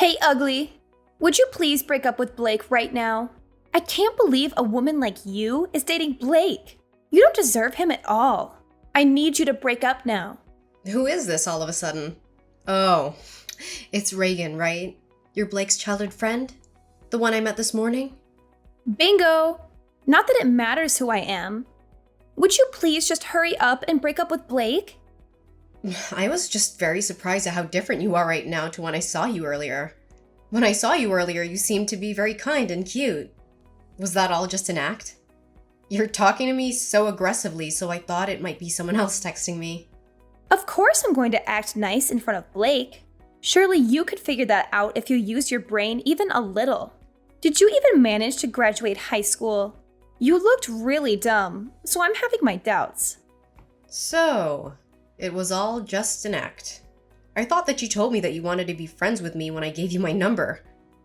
Hey, ugly. Would you please break up with Blake right now? I can't believe a woman like you is dating Blake. You don't deserve him at all. I need you to break up now. Who is this all of a sudden? Oh, it's Reagan, right? You're Blake's childhood friend? The one I met this morning? Bingo! Not that it matters who I am. Would you please just hurry up and break up with Blake? I was just very surprised at how different you are right now to when I saw you earlier. When I saw you earlier, you seemed to be very kind and cute. Was that all just an act? You're talking to me so aggressively, so I thought it might be someone else texting me. Of course I'm going to act nice in front of Blake. Surely you could figure that out if you used your brain even a little. Did you even manage to graduate high school? You looked really dumb, so I'm having my doubts. So, it was all just an act. I thought that you told me that you wanted to be friends with me when I gave you my number.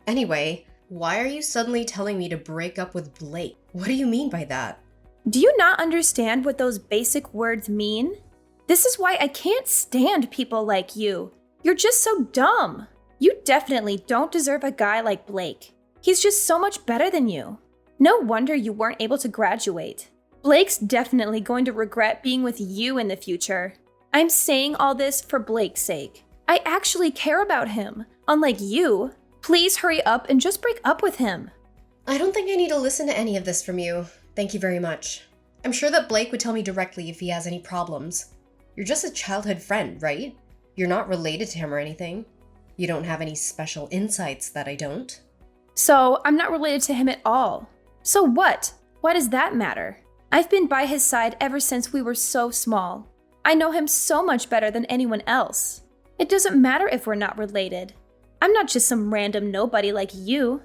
Anyway, why are you suddenly telling me to break up with Blake? What do you mean by that? Do you not understand what those basic words mean? This is why I can't stand people like you. You're just so dumb. You definitely don't deserve a guy like Blake. He's just so much better than you. No wonder you weren't able to graduate. Blake's definitely going to regret being with you in the future. I'm saying all this for Blake's sake. I actually care about him, unlike you. Please hurry up and just break up with him. I don't think I need to listen to any of this from you. Thank you very much. I'm sure that Blake would tell me directly if he has any problems. You're just a childhood friend, right? You're not related to him or anything. You don't have any special insights that I don't. So, I'm not related to him at all. So what? Why does that matter? I've been by his side ever since we were so small. I know him so much better than anyone else. It doesn't matter if we're not related. I'm not just some random nobody like you.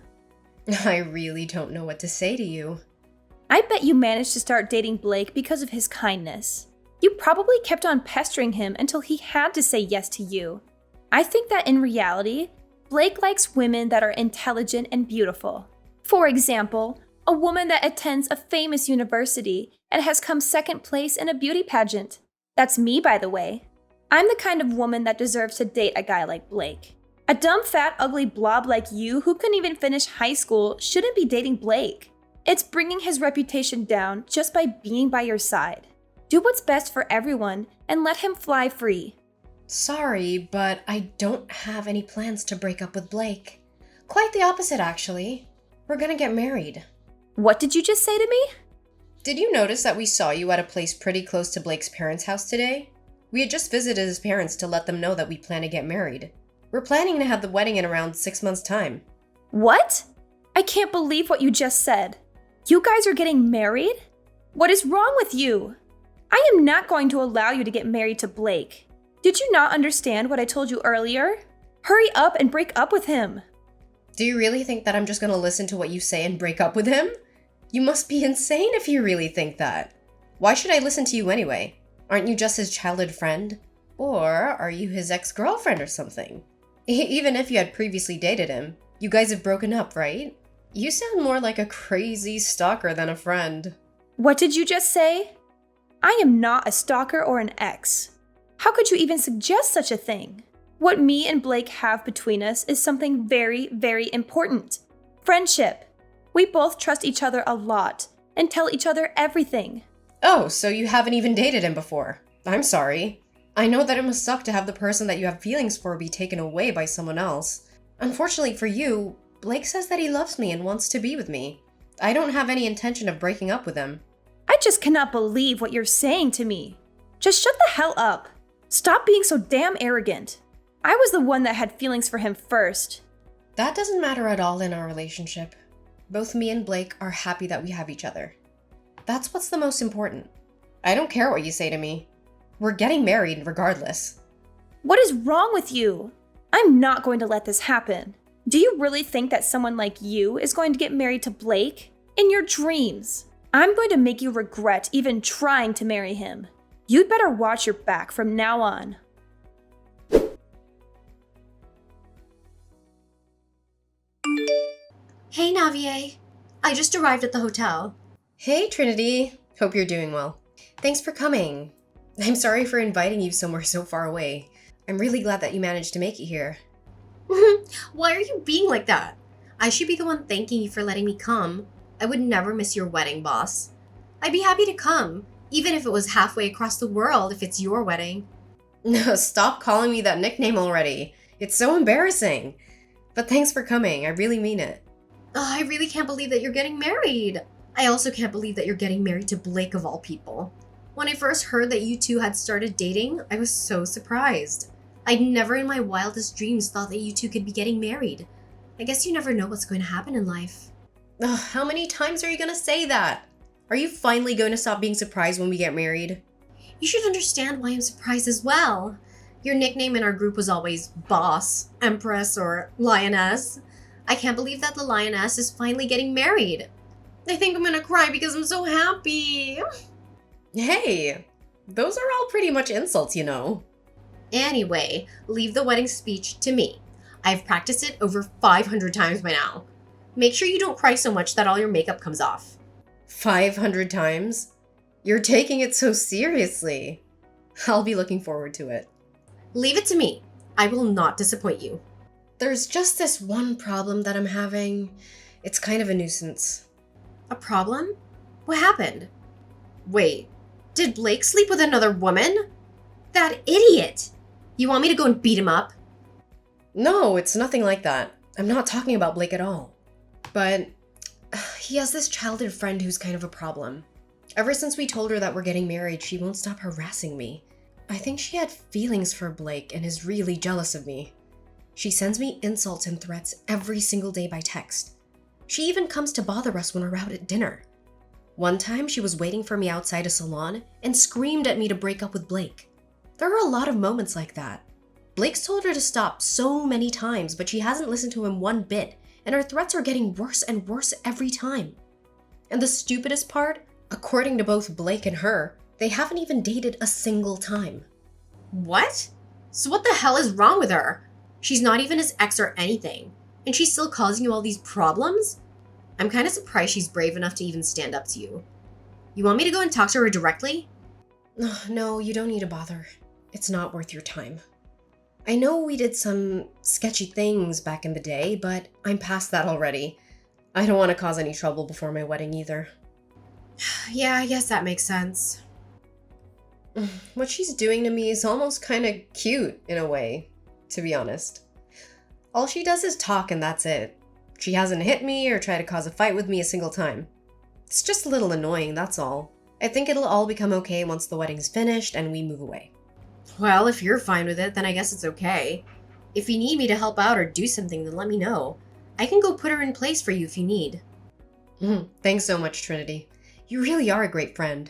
I really don't know what to say to you. I bet you managed to start dating Blake because of his kindness. You probably kept on pestering him until he had to say yes to you. I think that in reality, Blake likes women that are intelligent and beautiful. For example, a woman that attends a famous university and has come second place in a beauty pageant. That's me, by the way. I'm the kind of woman that deserves to date a guy like Blake. A dumb, fat, ugly blob like you who couldn't even finish high school shouldn't be dating Blake. It's bringing his reputation down just by being by your side. Do what's best for everyone and let him fly free. Sorry, but I don't have any plans to break up with Blake. Quite the opposite, actually. We're gonna get married. What did you just say to me? Did you notice that we saw you at a place pretty close to Blake's parents' house today? We had just visited his parents to let them know that we plan to get married. We're planning to have the wedding in around 6 months' time. What? I can't believe what you just said. You guys are getting married? What is wrong with you? I am not going to allow you to get married to Blake. Did you not understand what I told you earlier? Hurry up and break up with him. Do you really think that I'm just gonna listen to what you say and break up with him? You must be insane if you really think that. Why should I listen to you anyway? Aren't you just his childhood friend? Or are you his ex-girlfriend or something? Even if you had previously dated him, you guys have broken up, right? You sound more like a crazy stalker than a friend. What did you just say? I am not a stalker or an ex. How could you even suggest such a thing? What me and Blake have between us is something very, very important. Friendship. We both trust each other a lot and tell each other everything. Oh, so you haven't even dated him before. I'm sorry. I know that it must suck to have the person that you have feelings for be taken away by someone else. Unfortunately for you, Blake says that he loves me and wants to be with me. I don't have any intention of breaking up with him. I just cannot believe what you're saying to me. Just shut the hell up. Stop being so damn arrogant. I was the one that had feelings for him first. That doesn't matter at all in our relationship. Both me and Blake are happy that we have each other. That's what's the most important. I don't care what you say to me. We're getting married regardless. What is wrong with you? I'm not going to let this happen. Do you really think that someone like you is going to get married to Blake? In your dreams. I'm going to make you regret even trying to marry him. You'd better watch your back from now on. Hey, Navier. I just arrived at the hotel. Hey, Trinity. Hope you're doing well. Thanks for coming. I'm sorry for inviting you somewhere so far away. I'm really glad that you managed to make it here. Why are you being like that? I should be the one thanking you for letting me come. I would never miss your wedding, boss. I'd be happy to come, even if it was halfway across the world if it's your wedding. No, stop calling me that nickname already. It's so embarrassing. But thanks for coming. I really mean it. Oh, I really can't believe that you're getting married. I also can't believe that you're getting married to Blake of all people. When I first heard that you two had started dating, I was so surprised. I'd never in my wildest dreams thought that you two could be getting married. I guess you never know what's going to happen in life. Ugh, how many times are you gonna say that? Are you finally going to stop being surprised when we get married? You should understand why I'm surprised as well. Your nickname in our group was always Boss, Empress, or Lioness. I can't believe that the Lioness is finally getting married. I think I'm gonna cry because I'm so happy. Hey, those are all pretty much insults, you know. Anyway, leave the wedding speech to me. I've practiced it over 500 times by now. Make sure you don't cry so much that all your makeup comes off. 500 times? You're taking it so seriously. I'll be looking forward to it. Leave it to me. I will not disappoint you. There's just this one problem that I'm having. It's kind of a nuisance. A problem? What happened? Wait, did Blake sleep with another woman? That idiot! You want me to go and beat him up? No, it's nothing like that. I'm not talking about Blake at all. But he has this childhood friend who's kind of a problem. Ever since we told her that we're getting married, she won't stop harassing me. I think she had feelings for Blake and is really jealous of me. She sends me insults and threats every single day by text. She even comes to bother us when we're out at dinner. One time, she was waiting for me outside a salon and screamed at me to break up with Blake. There are a lot of moments like that. Blake's told her to stop so many times, but she hasn't listened to him one bit, and her threats are getting worse and worse every time. And the stupidest part, according to both Blake and her, they haven't even dated a single time. What? So what the hell is wrong with her? She's not even his ex or anything, and she's still causing you all these problems? I'm kind of surprised she's brave enough to even stand up to you. You want me to go and talk to her directly? No, you don't need to bother. It's not worth your time. I know we did some sketchy things back in the day, but I'm past that already. I don't want to cause any trouble before my wedding either. Yeah, I guess that makes sense. What she's doing to me is almost kind of cute in a way, to be honest. All she does is talk and that's it. She hasn't hit me or tried to cause a fight with me a single time. It's just a little annoying, that's all. I think it'll all become okay once the wedding's finished and we move away. Well, if you're fine with it, then I guess it's okay. If you need me to help out or do something, then let me know. I can go put her in place for you if you need. Thanks so much, Trinity. You really are a great friend.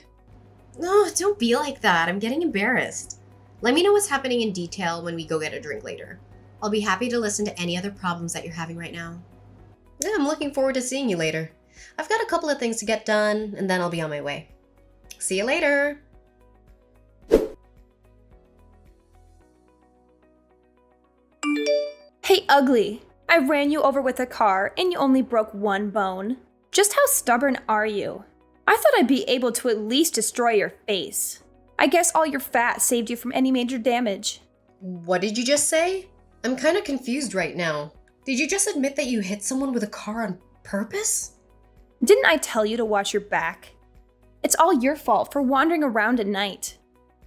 No, don't be like that. I'm getting embarrassed. Let me know what's happening in detail when we go get a drink later. I'll be happy to listen to any other problems that you're having right now. Yeah, I'm looking forward to seeing you later. I've got a couple of things to get done, and then I'll be on my way. See you later! Hey, ugly. I ran you over with a car and you only broke one bone. Just how stubborn are you? I thought I'd be able to at least destroy your face. I guess all your fat saved you from any major damage. What did you just say? I'm kind of confused right now. Did you just admit that you hit someone with a car on purpose? Didn't I tell you to watch your back? It's all your fault for wandering around at night.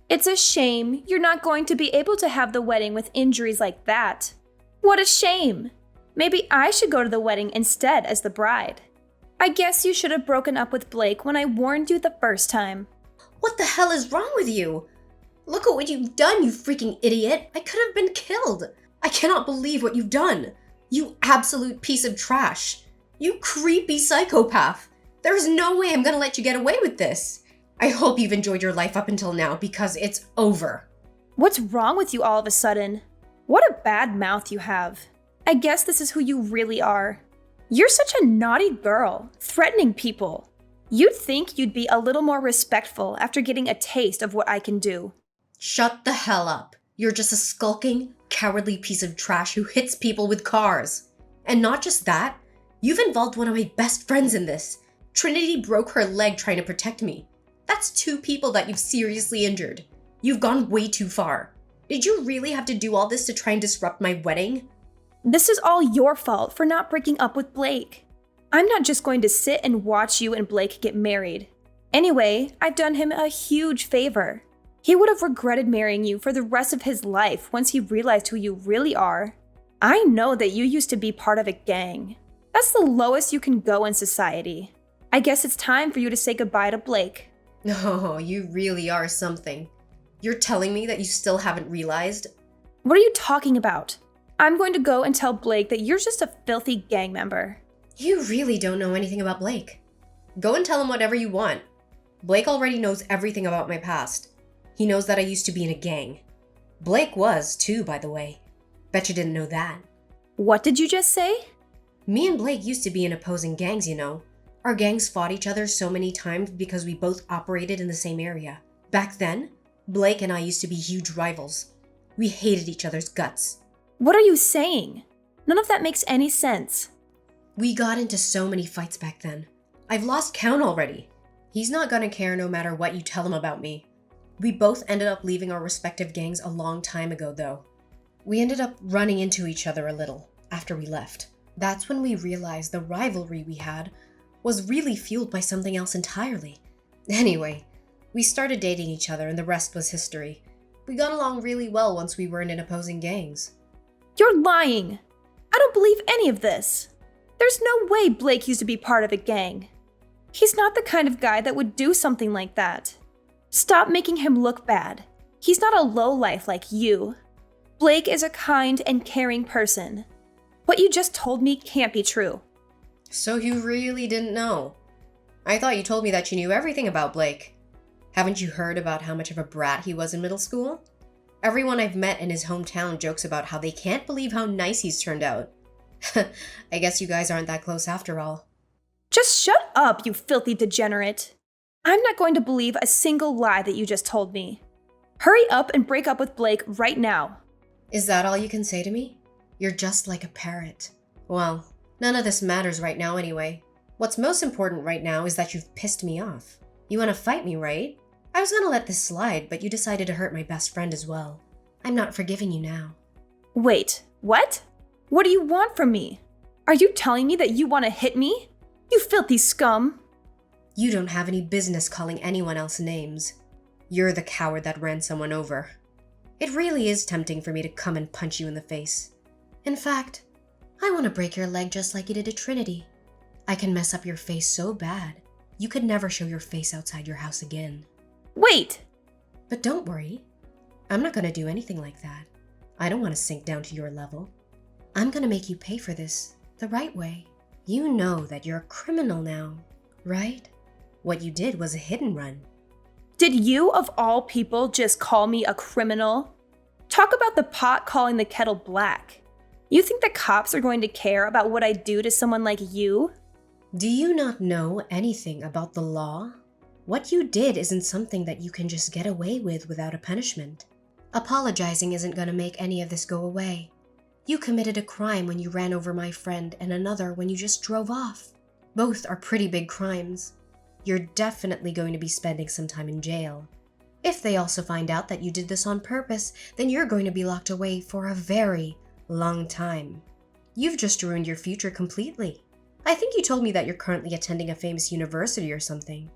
It's a shame you're not going to be able to have the wedding with injuries like that. What a shame! Maybe I should go to the wedding instead as the bride. I guess you should have broken up with Blake when I warned you the first time. What the hell is wrong with you? Look at what you've done, you freaking idiot! I could have been killed! I cannot believe what you've done! You absolute piece of trash! You creepy psychopath! There's no way I'm gonna let you get away with this! I hope you've enjoyed your life up until now because it's over. What's wrong with you all of a sudden? What a bad mouth you have. I guess this is who you really are. You're such a naughty girl, threatening people. You'd think you'd be a little more respectful after getting a taste of what I can do. Shut the hell up. You're just a skulking, cowardly piece of trash who hits people with cars. And not just that, you've involved one of my best friends in this. Trinity broke her leg trying to protect me. That's 2 people that you've seriously injured. You've gone way too far. Did you really have to do all this to try and disrupt my wedding? This is all your fault for not breaking up with Blake. I'm not just going to sit and watch you and Blake get married. Anyway, I've done him a huge favor. He would have regretted marrying you for the rest of his life once he realized who you really are. I know that you used to be part of a gang. That's the lowest you can go in society. I guess it's time for you to say goodbye to Blake. Oh, you really are something. You're telling me that you still haven't realized? What are you talking about? I'm going to go and tell Blake that you're just a filthy gang member. You really don't know anything about Blake. Go and tell him whatever you want. Blake already knows everything about my past. He knows that I used to be in a gang. Blake was, too, by the way. Bet you didn't know that. What did you just say? Me and Blake used to be in opposing gangs, you know. Our gangs fought each other so many times because we both operated in the same area. Back then, Blake and I used to be huge rivals. We hated each other's guts. What are you saying? None of that makes any sense. We got into so many fights back then. I've lost count already. He's not gonna care no matter what you tell him about me. We both ended up leaving our respective gangs a long time ago, though. We ended up running into each other a little after we left. That's when we realized the rivalry we had was really fueled by something else entirely. Anyway, we started dating each other and the rest was history. We got along really well once we weren't in opposing gangs. You're lying. I don't believe any of this. There's no way Blake used to be part of a gang. He's not the kind of guy that would do something like that. Stop making him look bad. He's not a lowlife like you. Blake is a kind and caring person. What you just told me can't be true. So you really didn't know? I thought you told me that you knew everything about Blake. Haven't you heard about how much of a brat he was in middle school? Everyone I've met in his hometown jokes about how they can't believe how nice he's turned out. I guess you guys aren't that close after all. Just shut up, you filthy degenerate. I'm not going to believe a single lie that you just told me. Hurry up and break up with Blake right now. Is that all you can say to me? You're just like a parrot. Well, none of this matters right now anyway. What's most important right now is that you've pissed me off. You want to fight me, right? I was gonna let this slide, but you decided to hurt my best friend as well. I'm not forgiving you now. Wait, what? What do you want from me? Are you telling me that you want to hit me? You filthy scum! You don't have any business calling anyone else names. You're the coward that ran someone over. It really is tempting for me to come and punch you in the face. In fact, I want to break your leg just like you did to Trinity. I can mess up your face so bad, you could never show your face outside your house again. Wait! But don't worry. I'm not going to do anything like that. I don't want to sink down to your level. I'm going to make you pay for this the right way. You know that you're a criminal now, right? What you did was a hit and run. Did you, of all people, just call me a criminal? Talk about the pot calling the kettle black. You think the cops are going to care about what I do to someone like you? Do you not know anything about the law? What you did isn't something that you can just get away with without a punishment. Apologizing isn't going to make any of this go away. You committed a crime when you ran over my friend and another when you just drove off. Both are pretty big crimes. You're definitely going to be spending some time in jail. If they also find out that you did this on purpose, then you're going to be locked away for a very long time. You've just ruined your future completely. I think you told me that you're currently attending a famous university or something.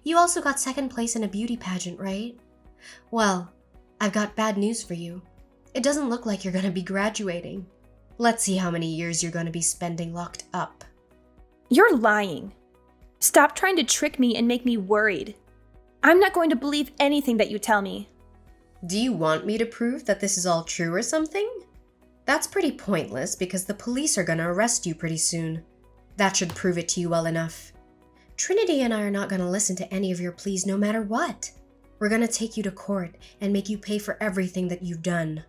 You also got second place in a beauty pageant, right? Well, I've got bad news for you. It doesn't look like you're going to be graduating. Let's see how many years you're going to be spending locked up. You're lying. Stop trying to trick me and make me worried. I'm not going to believe anything that you tell me. Do you want me to prove that this is all true or something? That's pretty pointless because the police are going to arrest you pretty soon. That should prove it to you well enough. Trinity and I are not going to listen to any of your pleas no matter what. We're going to take you to court and make you pay for everything that you've done.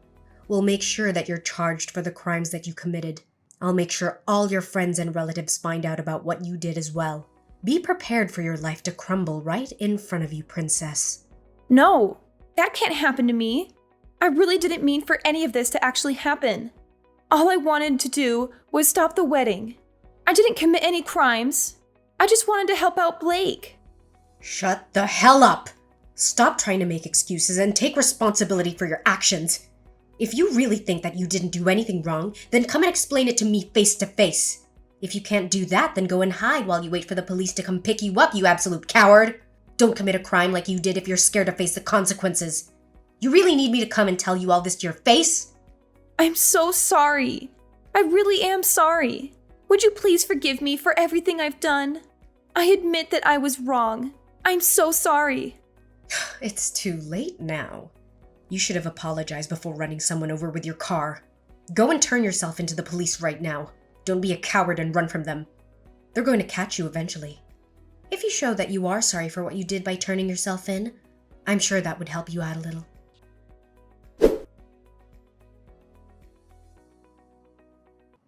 We'll make sure that you're charged for the crimes that you committed. I'll make sure all your friends and relatives find out about what you did as well. Be prepared for your life to crumble right in front of you, princess. No, that can't happen to me. I really didn't mean for any of this to actually happen. All I wanted to do was stop the wedding. I didn't commit any crimes. I just wanted to help out Blake. Shut the hell up! Stop trying to make excuses and take responsibility for your actions. If you really think that you didn't do anything wrong, then come and explain it to me face to face. If you can't do that, then go and hide while you wait for the police to come pick you up, you absolute coward. Don't commit a crime like you did if you're scared to face the consequences. You really need me to come and tell you all this to your face? I'm so sorry. I really am sorry. Would you please forgive me for everything I've done? I admit that I was wrong. I'm so sorry. It's too late now. You should have apologized before running someone over with your car. Go and turn yourself into the police right now. Don't be a coward and run from them. They're going to catch you eventually. If you show that you are sorry for what you did by turning yourself in, I'm sure that would help you out a little.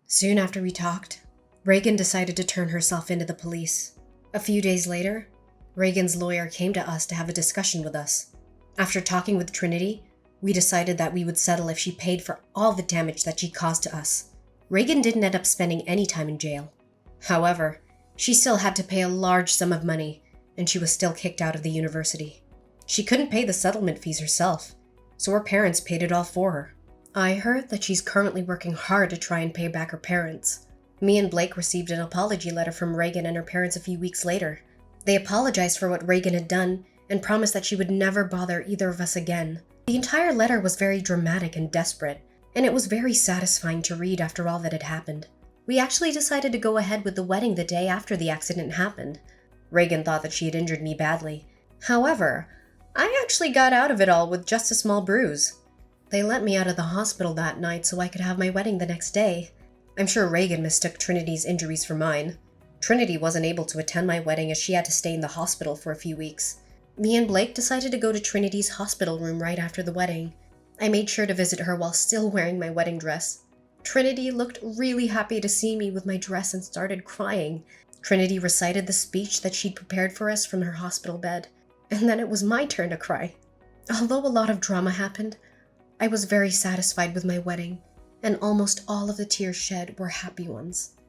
Soon after we talked, Reagan decided to turn herself into the police. A few days later, Reagan's lawyer came to us to have a discussion with us. After talking with Trinity, we decided that we would settle if she paid for all the damage that she caused to us. Reagan didn't end up spending any time in jail. However, she still had to pay a large sum of money, and she was still kicked out of the university. She couldn't pay the settlement fees herself, so her parents paid it all for her. I heard that she's currently working hard to try and pay back her parents. Me and Blake received an apology letter from Reagan and her parents a few weeks later. They apologized for what Reagan had done and promised that she would never bother either of us again. The entire letter was very dramatic and desperate, and it was very satisfying to read after all that had happened. We actually decided to go ahead with the wedding the day after the accident happened. Reagan thought that she had injured me badly. However, I actually got out of it all with just a small bruise. They let me out of the hospital that night so I could have my wedding the next day. I'm sure Reagan mistook Trinity's injuries for mine. Trinity wasn't able to attend my wedding as she had to stay in the hospital for a few weeks. Me and Blake decided to go to Trinity's hospital room right after the wedding. I made sure to visit her while still wearing my wedding dress. Trinity looked really happy to see me with my dress and started crying. Trinity recited the speech that she'd prepared for us from her hospital bed, and then it was my turn to cry. Although a lot of drama happened, I was very satisfied with my wedding, and almost all of the tears shed were happy ones.